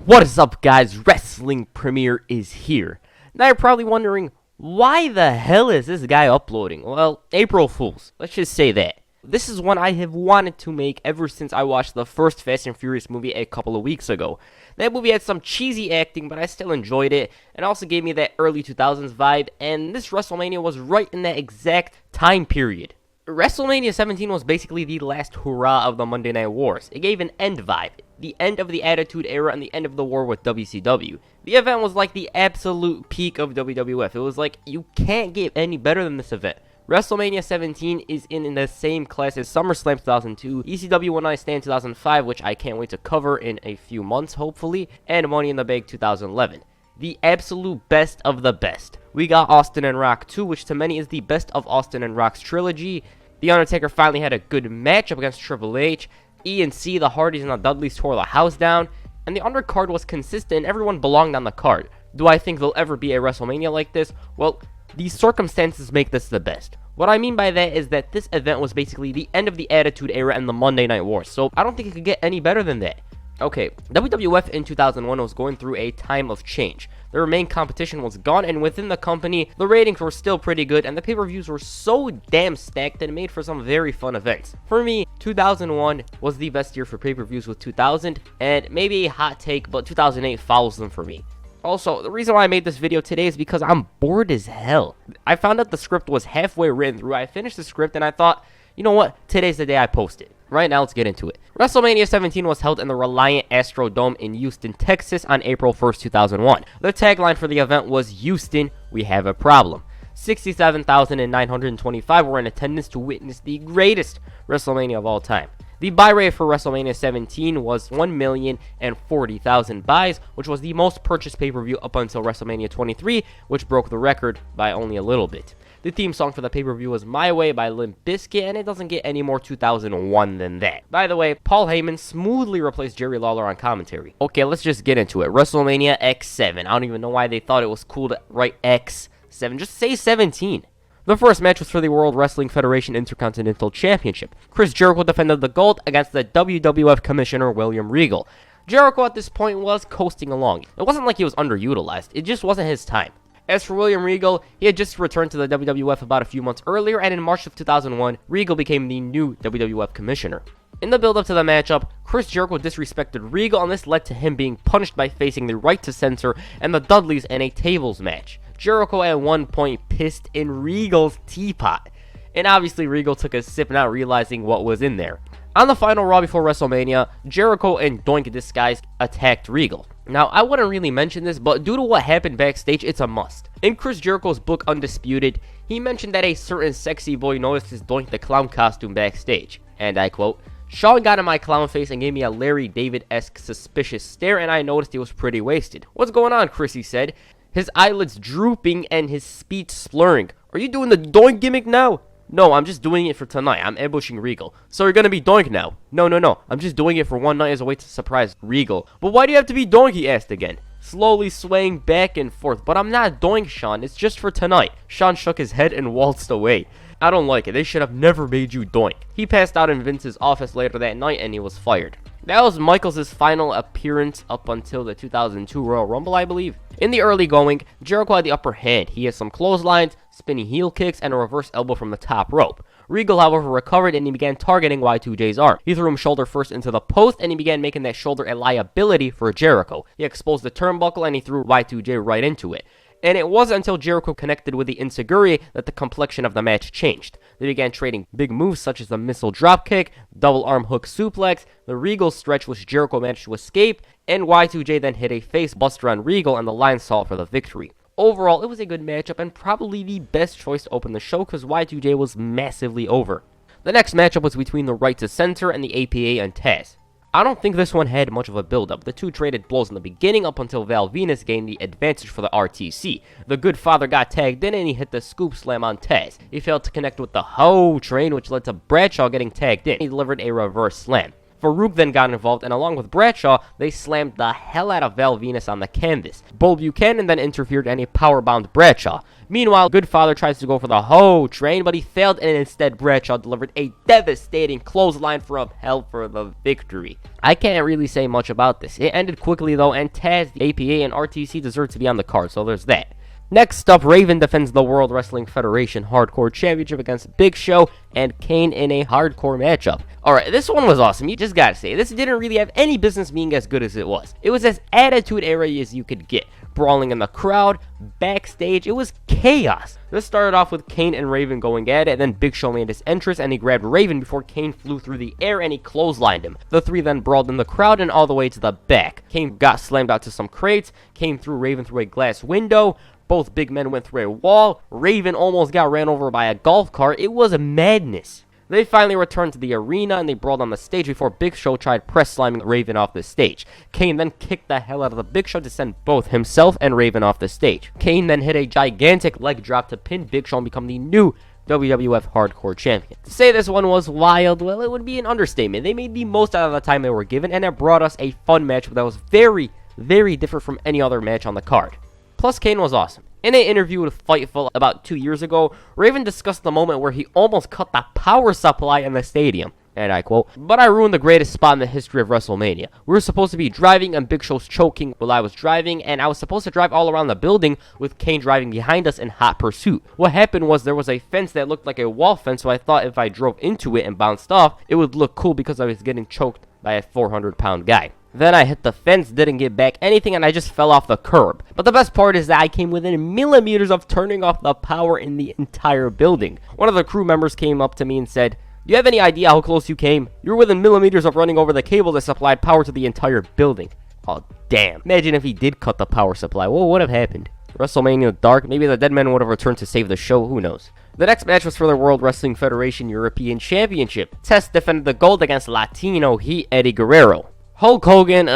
What is up, guys? Wrestling Premiere is here. Now you're probably wondering, why the hell is this guy uploading? Well, April Fools. Let's just say that. This is one I have wanted to make ever since I watched the first Fast and Furious movie a couple of weeks ago. That movie had some cheesy acting, but I still enjoyed it, and also gave me that early 2000s vibe, and this WrestleMania was right in that exact time period. WrestleMania 17 was basically the last hurrah of the Monday Night Wars. It gave an end vibe, the end of the Attitude Era and the end of the war with WCW. The event was like the absolute peak of WWF. It was like, you can't get any better than this event. WrestleMania 17 is in the same class as SummerSlam 2002, ECW One Night Stand 2005, which I can't wait to cover in a few months, hopefully, and Money in the Bank 2011. The absolute best of the best. We got Austin and Rock 2, which to many is the best of Austin and Rock's trilogy. The Undertaker finally had a good matchup against Triple H. E&C, the Hardys, and the Dudleys tore the house down. And the undercard was consistent and everyone belonged on the card. Do I think there'll ever be a WrestleMania like this? Well, these circumstances make this the best. What I mean by that is that this event was basically the end of the Attitude Era and the Monday Night Wars. So I don't think it could get any better than that. Okay, WWF in 2001 was going through a time of change. Their main competition was gone, and within the company, the ratings were still pretty good, and the pay-per-views were so damn stacked that it made for some very fun events. For me, 2001 was the best year for pay-per-views with 2000, and maybe a hot take, but 2008 follows them for me. Also, the reason why I made this video today is because I'm bored as hell. I found out the script was halfway written through. I finished the script, and I thought, you know what, today's the day I post it. Right now, let's get into it. WrestleMania 17 was held in the Reliant Astrodome in Houston, Texas on April 1st, 2001. The tagline for the event was, "Houston, we have a problem." 67,925 were in attendance to witness the greatest WrestleMania of all time. The buy rate for WrestleMania 17 was 1,040,000 buys, which was the most purchased pay-per-view up until WrestleMania 23, which broke the record by only a little bit. The theme song for the pay-per-view was My Way by Limp Bizkit, and it doesn't get any more 2001 than that. By the way, Paul Heyman smoothly replaced Jerry Lawler on commentary. Okay, let's just get into it. WrestleMania X7. I don't even know why they thought it was cool to write X7. Just say 17. The first match was for the World Wrestling Federation Intercontinental Championship. Chris Jericho defended the gold against the WWF Commissioner William Regal. Jericho at this point was coasting along. It wasn't like he was underutilized, it just wasn't his time. As for William Regal, he had just returned to the WWF about a few months earlier, and in March of 2001, Regal became the new WWF Commissioner. In the build-up to the matchup, Chris Jericho disrespected Regal, and this led to him being punished by facing the Right to Censor and the Dudleys in a tables match. Jericho at one point pissed in Regal's teapot, and obviously Regal took a sip not realizing what was in there. On the final Raw before WrestleMania, Jericho and Doink Disguise attacked Regal. Now, I wouldn't really mention this, but due to what happened backstage, it's a must. In Chris Jericho's book Undisputed, he mentioned that a certain sexy boy noticed his Doink the Clown costume backstage, and I quote, "Sean got in my clown face and gave me a Larry David-esque suspicious stare, and I noticed he was pretty wasted. What's going on, Chris?" he said, his eyelids drooping and his speech slurring. "Are you doing the Doink gimmick now?" "No, I'm just doing it for tonight. I'm ambushing Regal." "So you're gonna be Doink now?" No. I'm just doing it for one night as a way to surprise Regal." "But why do you have to be Doink?" he asked again, slowly swaying back and forth. "But I'm not Doink, Sean. It's just for tonight." Sean shook his head and waltzed away. "I don't like it. They should have never made you Doink." He passed out in Vince's office later that night and he was fired. That was Michaels' final appearance up until the 2002 Royal Rumble, I believe. In the early going, Jericho had the upper hand. He had some clotheslines, spinning heel kicks, and a reverse elbow from the top rope. Regal, however, recovered and he began targeting Y2J's arm. He threw him shoulder first into the post and he began making that shoulder a liability for Jericho. He exposed the turnbuckle and he threw Y2J right into it. And it wasn't until Jericho connected with the Enziguri that the complexion of the match changed. They began trading big moves such as the missile dropkick, double arm hook suplex, the Regal stretch which Jericho managed to escape, and Y2J then hit a face buster on Regal and the line salt for the victory. Overall, it was a good matchup and probably the best choice to open the show because Y2J was massively over. The next matchup was between the Right to Censor and the APA and Taz. I don't think this one had much of a build-up. The two traded blows in the beginning up until Val Venus gained the advantage for the RTC. The Good Father got tagged in and he hit the scoop slam on Taz. He failed to connect with the Ho train, which led to Bradshaw getting tagged in. He delivered a reverse slam. Farouk then got involved, and along with Bradshaw, they slammed the hell out of Val Venus on the canvas. Bull Buchanan then interfered and he powerbombed Bradshaw. Meanwhile, Goodfather tries to go for the Ho train, but he failed, and instead Bradshaw delivered a devastating clothesline for Upheld for the victory. I can't really say much about this. It ended quickly though, and Taz, the APA, and RTC deserve to be on the card, so there's that. Next up, Raven defends the World Wrestling Federation Hardcore Championship against Big Show and Kane in a hardcore matchup. Alright, this one was awesome. You just gotta say, this didn't really have any business being as good as it was. It was as attitude era as you could get. Brawling in the crowd, backstage, it was chaos. This started off with Kane and Raven going at it, and then Big Show made his entrance and he grabbed Raven before Kane flew through the air and he clotheslined him. The three then brawled in the crowd and all the way to the back. Kane got slammed out to some crates, Kane threw Raven through a glass window, both big men went through a wall, Raven almost got ran over by a golf cart. It was a madness. They finally returned to the arena and they brawled on the stage before Big Show tried press slamming Raven off the stage. Kane then kicked the hell out of the Big Show to send both himself and Raven off the stage. Kane then hit a gigantic leg drop to pin Big Show and become the new WWF Hardcore Champion. To say this one was wild, well, it would be an understatement. They made the most out of the time they were given, and it brought us a fun match that was very, very different from any other match on the card. Plus, Kane was awesome. In an interview with Fightful about 2 years ago, Raven discussed the moment where he almost cut the power supply in the stadium. And I quote, "But I ruined the greatest spot in the history of WrestleMania. We were supposed to be driving and Big Show's choking while I was driving, and I was supposed to drive all around the building with Kane driving behind us in hot pursuit. What happened was there was a fence that looked like a wall fence, so I thought if I drove into it and bounced off, it would look cool because I was getting choked by a 400-pound guy. Then I hit the fence, didn't get back anything, and I just fell off the curb. But the best part is that I came within millimeters of turning off the power in the entire building. One of the crew members came up to me and said, 'Do you have any idea how close you came? You were within millimeters of running over the cable that supplied power to the entire building.'" Oh, damn. Imagine if he did cut the power supply. What would have happened? WrestleMania dark? Maybe the dead man would have returned to save the show. Who knows? The next match was for the World Wrestling Federation European Championship. Test defended the gold against Latino Heat Eddie Guerrero. Hulk Hogan,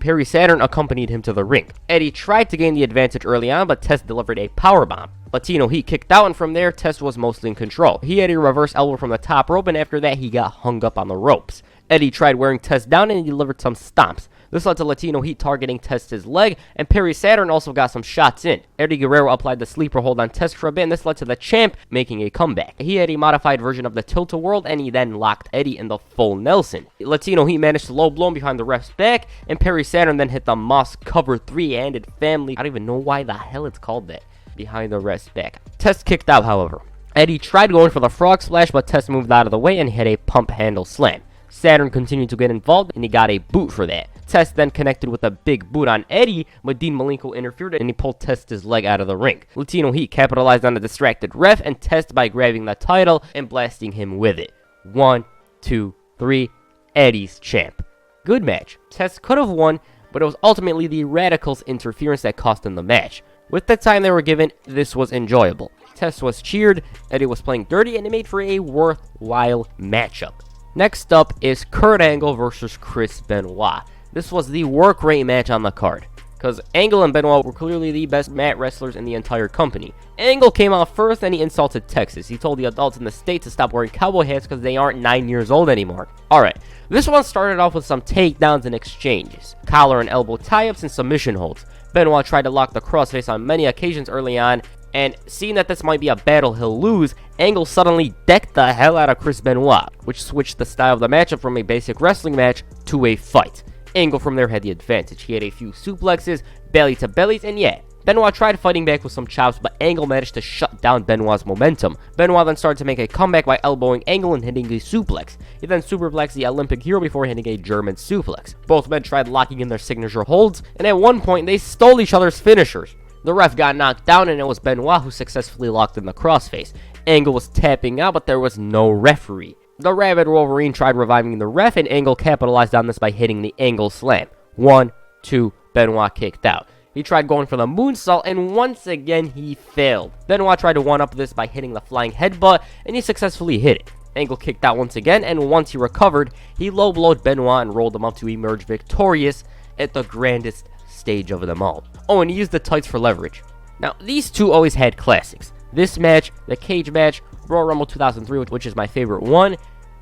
Perry Saturn accompanied him to the ring. Eddie tried to gain the advantage early on, but Test delivered a powerbomb. Latino Heat kicked out, and from there, Test was mostly in control. He had a reverse elbow from the top rope, and after that, he got hung up on the ropes. Eddie tried wearing Test down, and he delivered some stomps. This led to Latino Heat targeting Test's leg, and Perry Saturn also got some shots in. Eddie Guerrero applied the sleeper hold on Test for a bit, and this led to the champ making a comeback. He had a modified version of the Tilt-A-Whirl, and he then locked Eddie in the full Nelson. Latino Heat managed to low blow him behind the ref's back, and Perry Saturn then hit the Moss cover three-handed family. I don't even know why the hell it's called that. Behind the ref's back. Test kicked out, however. Eddie tried going for the frog splash, but Test moved out of the way and hit a pump handle slam. Saturn continued to get involved, and he got a boot for that. Test then connected with a big boot on Eddie, but Dean Malenko interfered and he pulled Test's leg out of the ring. Latino Heat capitalized on the distracted ref and Test by grabbing the title and blasting him with it. 1, 2, 3, Eddie's champ. Good match. Test could have won, but it was ultimately the Radicals' interference that cost him the match. With the time they were given, this was enjoyable. Test was cheered, Eddie was playing dirty, and it made for a worthwhile matchup. Next up is Kurt Angle versus Chris Benoit. This was the work rate match on the card, because Angle and Benoit were clearly the best mat wrestlers in the entire company. Angle came out first and he insulted Texas. He told the adults in the state to stop wearing cowboy hats because they aren't 9 years old anymore. Alright, this one started off with some takedowns and exchanges, collar and elbow tie-ups and submission holds. Benoit tried to lock the crossface on many occasions early on, and seeing that this might be a battle he'll lose, Angle suddenly decked the hell out of Chris Benoit, which switched the style of the matchup from a basic wrestling match to a fight. Angle from there had the advantage. He had a few suplexes, belly to bellies, and yeah, Benoit tried fighting back with some chops, but Angle managed to shut down Benoit's momentum. Benoit then started to make a comeback by elbowing Angle and hitting a suplex. He then superplexed the Olympic hero before hitting a German suplex. Both men tried locking in their signature holds, and at one point they stole each other's finishers. The ref got knocked down, and it was Benoit who successfully locked in the crossface. Angle was tapping out, but there was no referee. The Rabid Wolverine tried reviving the ref, and Angle capitalized on this by hitting the Angle Slam. 1, 2, Benoit kicked out. He tried going for the moonsault, and once again he failed. Benoit tried to one-up this by hitting the flying headbutt, and he successfully hit it. Angle kicked out once again, and once he recovered, he low-blowed Benoit and rolled him up to emerge victorious at the grandest stage of them all. Oh, and he used the tights for leverage. Now, these two always had classics. This match, the cage match, Royal Rumble 2003, which is my favorite one,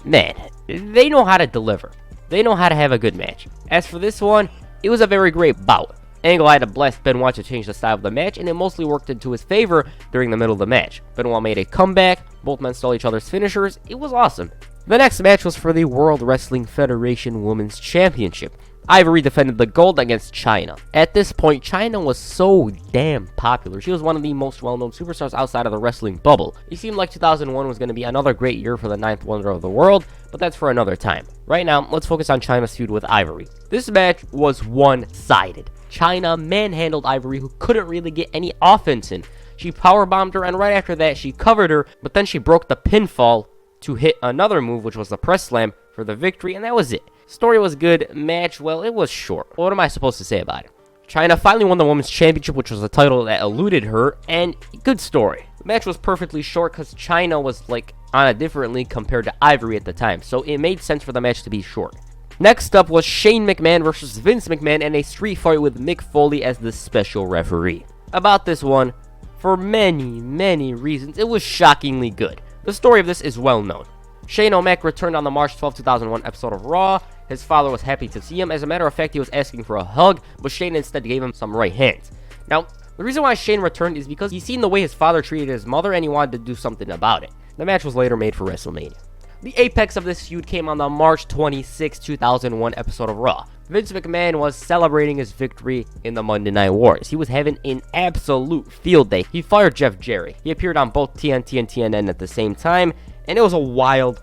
man, they know how to deliver. They know how to have a good match. As for this one, it was a very great bout. Angle had to blast Benoit to change the style of the match, and it mostly worked into his favor during the middle of the match. Benoit made a comeback, both men stole each other's finishers. It was awesome. The next match was for the World Wrestling Federation Women's Championship. Ivory defended the gold against Chyna. At this point, Chyna was so damn popular. She was one of the most well-known superstars outside of the wrestling bubble. It seemed like 2001 was going to be another great year for the ninth wonder of the world, but that's for another time. Right now, let's focus on Chyna's feud with Ivory. This match was one-sided. Chyna manhandled Ivory, who couldn't really get any offense in. She powerbombed her, and right after that, she covered her, but then she broke the pinfall to hit another move, which was the press slam for the victory, and that was it. Story was good. Match, well, it was short. What am I supposed to say about it? Chyna finally won the Women's Championship, which was a title that eluded her, and good story. The match was perfectly short because Chyna was, like, on a different league compared to Ivory at the time, so it made sense for the match to be short. Next up was Shane McMahon versus Vince McMahon in a street fight with Mick Foley as the special referee. About this one, for many reasons, it was shockingly good. The story of this is well known. Shane O'Mac returned on the March 12, 2001 episode of Raw. His father was happy to see him. As a matter of fact, he was asking for a hug, but Shane instead gave him some right hands. Now, the reason why Shane returned is because he seen the way his father treated his mother and he wanted to do something about it. The match was later made for WrestleMania. The apex of this feud came on the March 26, 2001 episode of Raw. Vince McMahon was celebrating his victory in the Monday Night Wars. He was having an absolute field day. He fired Jeff Jarrett. He appeared on both TNT and TNN at the same time, and it was a wild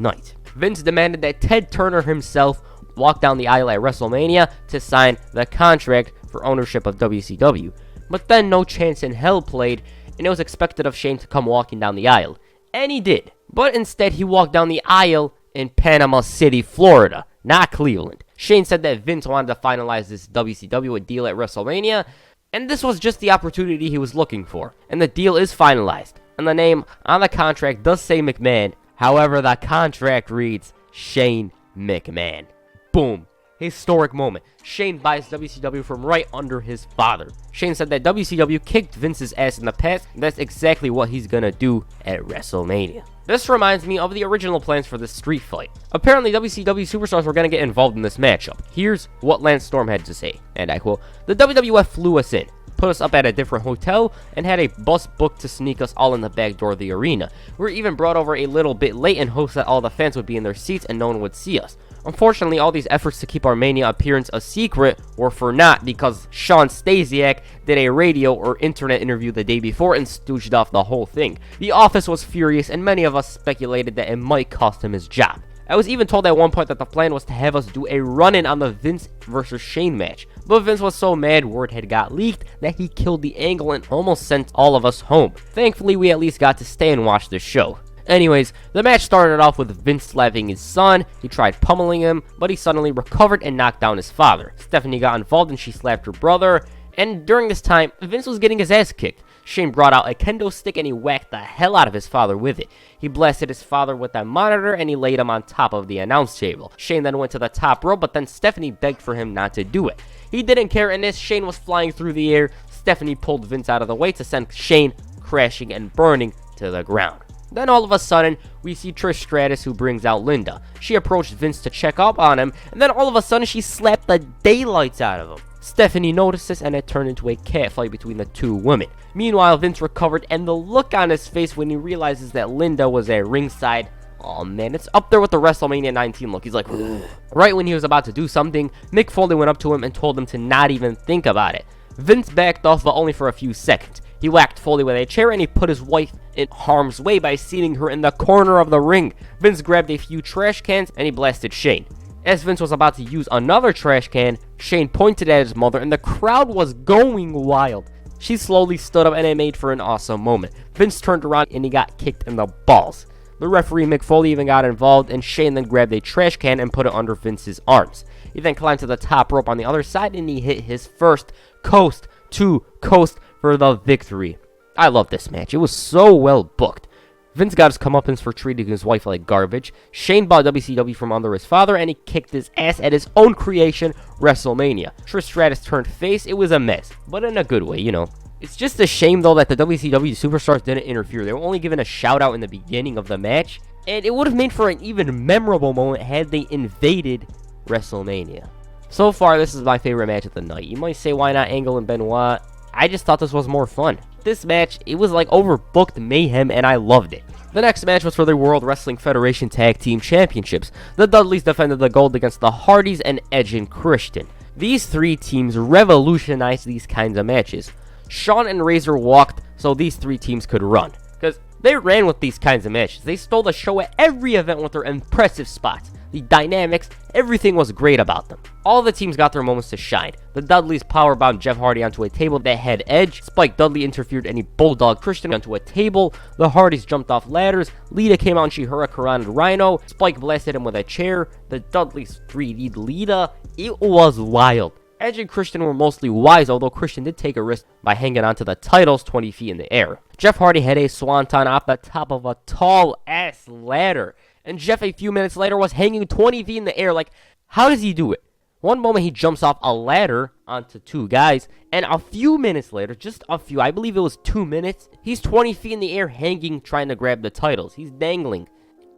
night. Vince demanded that Ted Turner himself walk down the aisle at WrestleMania to sign the contract for ownership of WCW. But then no chance in hell played, and it was expected of Shane to come walking down the aisle. And he did. But instead, he walked down the aisle in Panama City, Florida, not Cleveland. Shane said that Vince wanted to finalize this WCW deal at WrestleMania, and this was just the opportunity he was looking for. And the deal is finalized. And the name on the contract does say McMahon. However, the contract reads Shane McMahon. Boom. Historic moment. Shane buys WCW from right under his father. Shane said that WCW kicked Vince's ass in the past, and that's exactly what he's gonna do at WrestleMania. This reminds me of the original plans for this street fight. Apparently, WCW superstars were gonna get involved in this matchup. Here's what Lance Storm had to say, and I quote, "The WWF flew us in, put us up at a different hotel, and had a bus booked to sneak us all in the back door of the arena. We were even brought over a little bit late in hopes that all the fans would be in their seats and no one would see us. Unfortunately, all these efforts to keep our Mania appearance a secret were for naught because Sean Stasiak did a radio or internet interview the day before and stooged off the whole thing. The office was furious, and many of us speculated that it might cost him his job. I was even told at one point that the plan was to have us do a run-in on the Vince versus Shane match. But Vince was so mad word had got leaked that he killed the angle and almost sent all of us home. Thankfully, we at least got to stay and watch the show." Anyways, the match started off with Vince slapping his son. He tried pummeling him, but he suddenly recovered and knocked down his father. Stephanie got involved and she slapped her brother. And during this time, Vince was getting his ass kicked. Shane brought out a kendo stick and he whacked the hell out of his father with it. He blasted his father with a monitor and he laid him on top of the announce table. Shane then went to the top rope, but then Stephanie begged for him not to do it. He didn't care, and as Shane was flying through the air, Stephanie pulled Vince out of the way to send Shane crashing and burning to the ground. Then all of a sudden, we see Trish Stratus, who brings out Linda. She approached Vince to check up on him, and then all of a sudden she slapped the daylights out of him. Stephanie noticed this, and it turned into a catfight between the two women. Meanwhile, Vince recovered, and the look on his face when he realizes that Linda was at ringside, oh man, it's up there with the WrestleMania 19 look. He's like, ugh. Right when he was about to do something, Mick Foley went up to him and told him to not even think about it. Vince backed off, but only for a few seconds. He whacked Foley with a chair and he put his wife in harm's way by seating her in the corner of the ring. Vince grabbed a few trash cans and he blasted Shane. As Vince was about to use another trash can, Shane pointed at his mother and the crowd was going wild. She slowly stood up and it made for an awesome moment. Vince turned around and he got kicked in the balls. The referee Mick Foley even got involved, and Shane then grabbed a trash can and put it under Vince's arms. He then climbed to the top rope on the other side and he hit his first coast to coast for the victory. I love this match. It was so well booked. Vince got his comeuppance for treating his wife like garbage. Shane bought WCW from under his father, and he kicked his ass at his own creation, WrestleMania. Trish Stratus turned face. It was a mess, but in a good way, you know. It's just a shame, though, that the WCW superstars didn't interfere. They were only given a shout-out in the beginning of the match, And it would have made for an even memorable moment had they invaded WrestleMania. So far, this is my favorite match of the night. You might say, why not Angle and Benoit? I just thought this was more fun. This match, it was like overbooked mayhem, and I loved it. The next match was for the World Wrestling Federation Tag Team Championships. The Dudleys defended the gold against the Hardys and Edge and Christian. These three teams revolutionized these kinds of matches. Shawn and Razor walked so these three teams could run, because they ran with these kinds of matches. They stole the show at every event with their impressive spots. The dynamics, everything was great about them. All the teams got their moments to shine. The Dudleys powerbombed Jeff Hardy onto a table that had Edge. Spike Dudley interfered and he bulldog Christian onto a table. The Hardys jumped off ladders. Lita came out and she hurricaned Rhino. Spike blasted him with a chair. The Dudleys 3D'd Lita. It was wild. Edge and Christian were mostly wise, although Christian did take a risk by hanging onto the titles 20 feet in the air. Jeff Hardy had a swanton off the top of a tall-ass ladder. And Jeff, a few minutes later, was hanging 20 feet in the air. Like, how does he do it? One moment, he jumps off a ladder onto two guys. And a few minutes later, just a few, I believe it was 2 minutes, he's 20 feet in the air hanging, trying to grab the titles. He's dangling.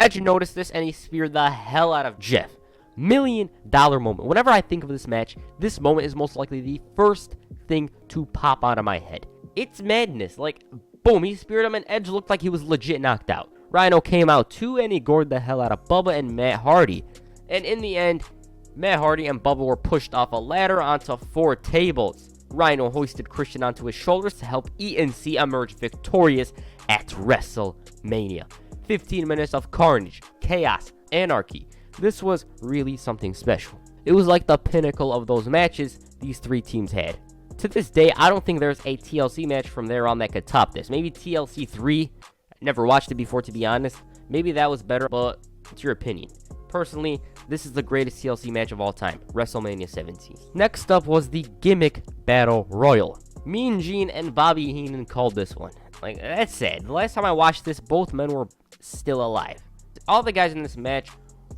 Edge noticed this, and he speared the hell out of Jeff. $1 million moment. Whenever I think of this match, this moment is most likely the first thing to pop out of my head. It's madness. Like, boom, he speared him, and Edge looked like he was legit knocked out. Rhino came out too, and he gored the hell out of Bubba and Matt Hardy. And in the end, Matt Hardy and Bubba were pushed off a ladder onto 4 tables. Rhino hoisted Christian onto his shoulders to help ENC emerge victorious at WrestleMania. 15 minutes of carnage, chaos, anarchy. This was really something special. It was like the pinnacle of those matches these three teams had. To this day, I don't think there's a TLC match from there on that could top this. Maybe TLC 3. Never watched it before, to be honest. Maybe that was better, but it's your opinion. Personally, this is the greatest TLC match of all time, WrestleMania 17. Next up was the Gimmick Battle Royal. Mean Gene and Bobby Heenan called this one. Like, that's sad. The last time I watched this, both men were still alive. All the guys in this match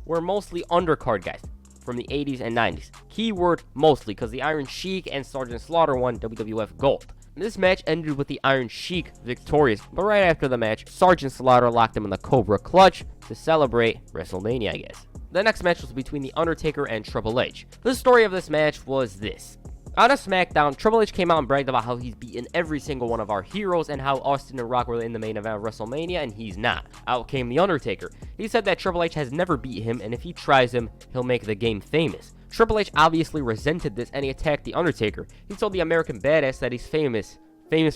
were mostly undercard guys from the 80s and 90s. Keyword mostly, because the Iron Sheik and Sergeant Slaughter won WWF Gold. This match ended with the Iron Sheik victorious, but right after the match, Sergeant Slaughter locked him in the Cobra Clutch to celebrate WrestleMania, I guess. The next match was between The Undertaker and Triple H. The story of this match was this. On a SmackDown, Triple H came out and bragged about how he's beaten every single one of our heroes and how Austin and Rock were in the main event of WrestleMania, and he's not. Out came The Undertaker. He said that Triple H has never beat him, and if he tries him, he'll make the game famous. Triple H obviously resented this, and he attacked The Undertaker. He told the American Badass that he's famous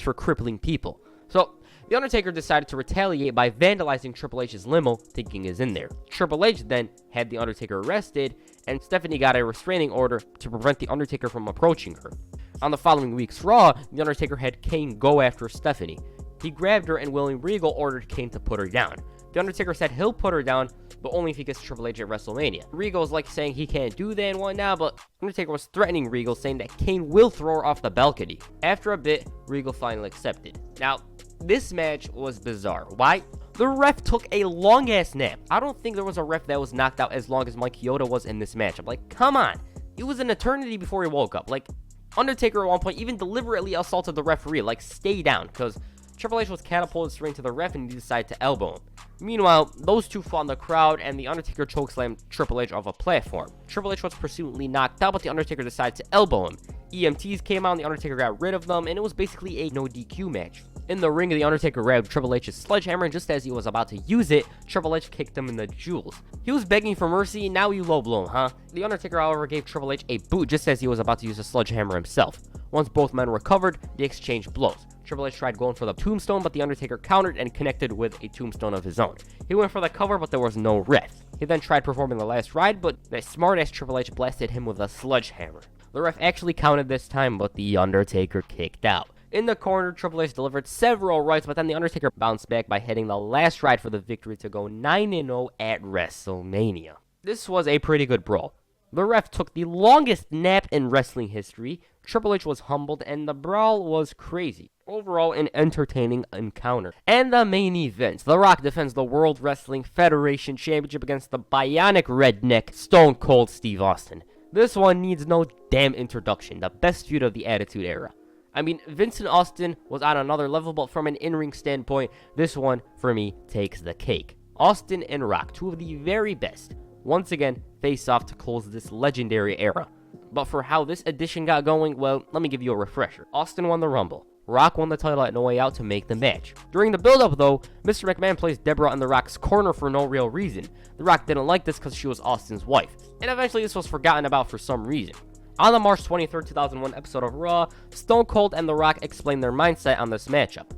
for crippling people. So, The Undertaker decided to retaliate by vandalizing Triple H's limo, thinking he's in there. Triple H then had The Undertaker arrested, and Stephanie got a restraining order to prevent The Undertaker from approaching her. On the following week's Raw, The Undertaker had Kane go after Stephanie. He grabbed her, and William Regal ordered Kane to put her down. The Undertaker said he'll put her down, but only if he gets Triple H at WrestleMania. Regal's like saying he can't do that and whatnot, but Undertaker was threatening Regal, saying that Kane will throw her off the balcony. After a bit, Regal finally accepted. Now, this match was bizarre. Why? The ref took a long-ass nap. I don't think there was a ref that was knocked out as long as Mike Chioda was in this match. I'm like, come on. It was an eternity before he woke up. Like, Undertaker at one point even deliberately assaulted the referee, like, stay down, because Triple H was catapulted straight to the ref and he decided to elbow him. Meanwhile, those two fought in the crowd and The Undertaker chokeslammed Triple H off a platform. Triple H was presumably knocked out, but The Undertaker decided to elbow him. EMTs came out and The Undertaker got rid of them, and it was basically a no DQ match. In the ring, The Undertaker grabbed Triple H's sledgehammer, and just as he was about to use it, Triple H kicked him in the jewels. He was begging for mercy, now you low blow him, huh? The Undertaker, however, gave Triple H a boot just as he was about to use a sledgehammer himself. Once both men recovered, they exchanged blows. Triple H tried going for the tombstone, but The Undertaker countered and connected with a tombstone of his own. He went for the cover, but there was no ref. He then tried performing the last ride, but that smart-ass Triple H blasted him with a sledgehammer. The ref actually counted this time, but The Undertaker kicked out. In the corner, Triple H delivered several rights, but then The Undertaker bounced back by hitting the last ride for the victory to go 9-0 at WrestleMania. This was a pretty good brawl. The ref took the longest nap in wrestling history, Triple H was humbled, and the brawl was crazy. Overall, an entertaining encounter. And the main event, The Rock defends the World Wrestling Federation Championship against the bionic redneck Stone Cold Steve Austin. This one needs no damn introduction, the best feud of the Attitude Era. I mean, Vince and Austin was on another level, but from an in-ring standpoint, this one, for me, takes the cake. Austin and Rock, two of the very best, once again face off to close this legendary era. But for how this edition got going, well, let me give you a refresher. Austin won the Rumble. Rock won the title at No Way Out to make the match. During the build-up, though, Mr. McMahon placed Deborah in The Rock's corner for no real reason. The Rock didn't like this because she was Austin's wife, and eventually this was forgotten about for some reason. On the March 23rd, 2001 episode of Raw, Stone Cold and The Rock explained their mindset on this matchup.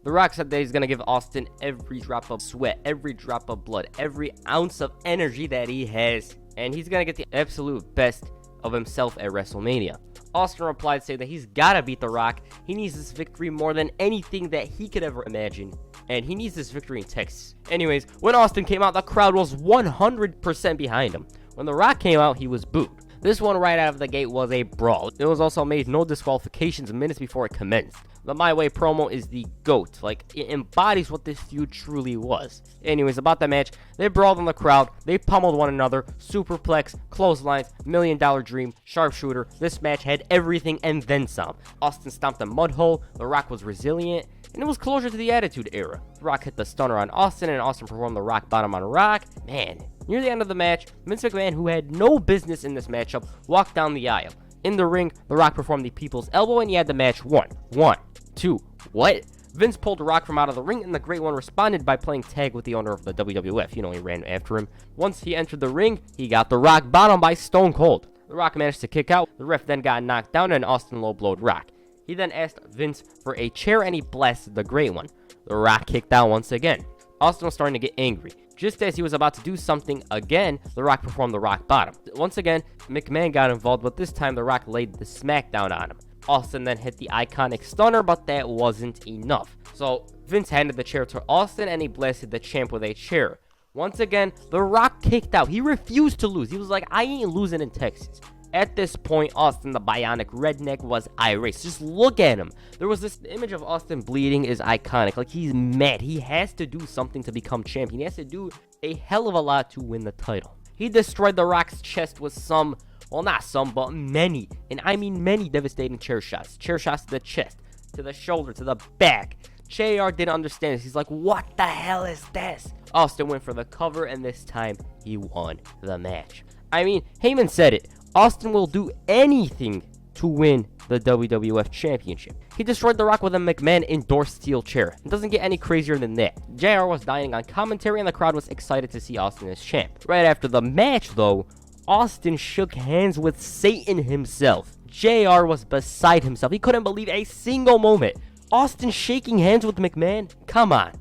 The Rock said that he's going to give Austin every drop of sweat, every drop of blood, every ounce of energy that he has, and he's going to get the absolute best of himself at WrestleMania. Austin replied saying that he's gotta beat The Rock. He needs this victory more than anything that he could ever imagine, and he needs this victory in Texas. Anyways, when Austin came out, the crowd was 100% behind him. When The Rock came out, he was booed. This one right out of the gate was a brawl. It was also made no disqualifications minutes before it commenced. The My Way promo is the GOAT. Like, it embodies what this feud truly was. Anyways, about the match, they brawled in the crowd, they pummeled one another, superplex, clotheslines, $1 Million Dream, sharpshooter. This match had everything and then some. Austin stomped a mud hole, The Rock was resilient, and it was closer to the Attitude Era. The Rock hit the stunner on Austin, and Austin performed the Rock Bottom on Rock. Man, near the end of the match, Vince McMahon, who had no business in this matchup, walked down the aisle. In the ring, The Rock performed the People's Elbow, and he had the match won. 1, 2, what? Vince pulled The Rock from out of the ring, and the Great One responded by playing tag with the owner of the WWF. You know, he ran after him. Once he entered the ring, he got the Rock Bottom by Stone Cold. The Rock managed to kick out. The ref then got knocked down, and Austin low-blowed Rock. He then asked Vince for a chair, and he blasted the Great One. The Rock kicked out once again. Austin was starting to get angry. Just as he was about to do something again, The Rock performed the Rock Bottom. Once again, McMahon got involved, but this time The Rock laid the smackdown on him. Austin then hit the iconic stunner, but that wasn't enough. So Vince handed the chair to Austin, and he blasted the champ with a chair. Once again, The Rock kicked out. He refused to lose. He was like, I ain't losing in Texas. At this point, Austin, the bionic redneck, was irate. Just look at him. There was this image of Austin bleeding is iconic. Like, he's mad. He has to do something to become champion. He has to do a hell of a lot to win the title. He destroyed The Rock's chest with some, well, not some, but many, and I mean many devastating chair shots. Chair shots to the chest, to the shoulder, to the back. JR didn't understand this. He's like, what the hell is this? Austin went for the cover, and this time he won the match. I mean, Heyman said it. Austin will do anything to win the WWF Championship. He destroyed The Rock with a McMahon endorsed steel chair. It doesn't get any crazier than that. JR was dying on commentary, and the crowd was excited to see Austin as champ. Right after the match, though, Austin shook hands with Satan himself. JR was beside himself. He couldn't believe a single moment. Austin shaking hands with McMahon? Come on.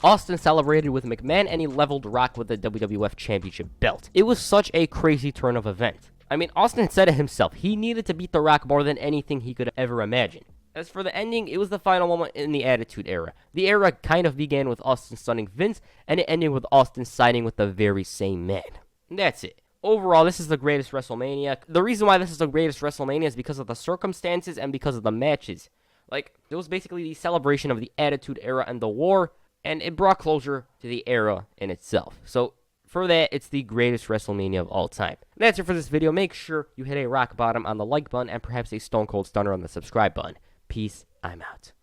Austin celebrated with McMahon, and he leveled Rock with the WWF Championship belt. It was such a crazy turn of events. I mean, Austin said it himself. He needed to beat The Rock more than anything he could ever imagine. As for the ending, it was the final moment in the Attitude Era. The era kind of began with Austin stunning Vince, and it ended with Austin siding with the very same man. And that's it. Overall, this is the greatest WrestleMania. The reason why this is the greatest WrestleMania is because of the circumstances and because of the matches. Like, it was basically the celebration of the Attitude Era and the war, and it brought closure to the era in itself. So, for that, it's the greatest WrestleMania of all time. That's it for this video. Make sure you hit a rock bottom on the like button and perhaps a Stone Cold Stunner on the subscribe button. Peace. I'm out.